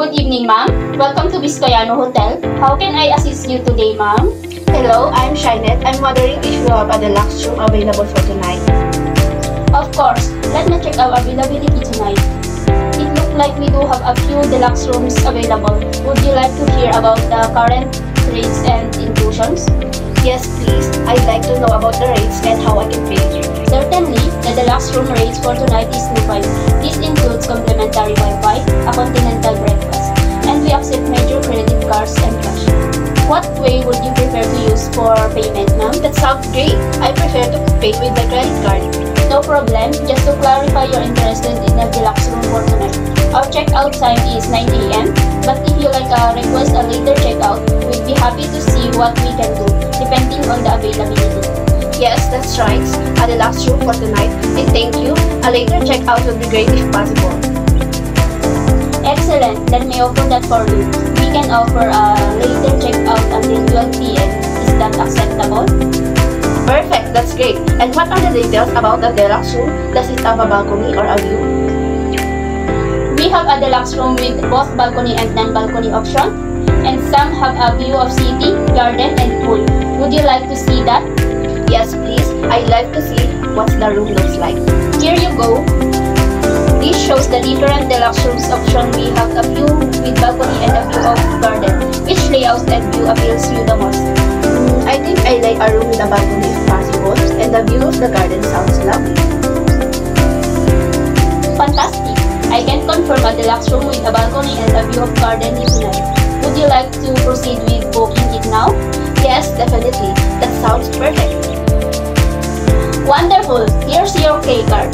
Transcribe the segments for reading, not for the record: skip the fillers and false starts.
Good evening, ma'am. Welcome to Vizcayano Hotel. How can I assist you today, ma'am? Hello, I'm Shinette. I'm wondering if you have a deluxe room available for tonight. Of course. Let me check our availability tonight. It looks like we do have a few deluxe rooms available. Would you like to hear about the current rates and inclusions? Yes, please. I'd like to know about the rates and how I can pay. Certainly, the deluxe room rates for tonight is 2.5. This includes complimentary Wi-Fi, a continental breakfast, and we accept major credit cards and cash. What way would you prefer to use for payment, ma'am? That sounds great. I prefer to pay with my credit card. No problem. Just to clarify, you're interested in the deluxe room for tonight. Our checkout time is 9 a.m. But if you like request a later checkout, we'd be happy to see what we can do, depending on the availability. Yes, that's right. A deluxe room for tonight. And thank you. A later checkout would be great if possible. Excellent. Let me offer that for you. We can offer a later checkout until 12 p.m. Is that acceptable? Perfect. That's great. And what are the details about the deluxe room? Does it have a balcony or a view? We have a deluxe room with both balcony and non-balcony option. And some have a view of city, garden, and pool. Would you like to see that? Yes, please. I'd like to see what the room looks like. Here you go. This shows the different deluxe rooms option. We have a view with balcony and a view of garden. Which layout and view appeals you the most? I think I like a room with a balcony if possible, and the view of the garden sounds lovely. Fantastic! I can confirm a deluxe room with a balcony and a view of garden tonight. Would you like to proceed with booking it now? Yes, definitely. That sounds perfect. Wonderful! Here's your key card.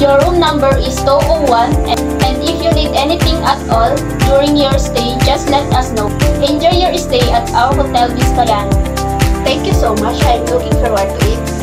Your room number is 201, and if you need anything at all during your stay, just let us know. Enjoy your stay at our Hotel Vizcayano. Thank you so much. I'm looking forward to it.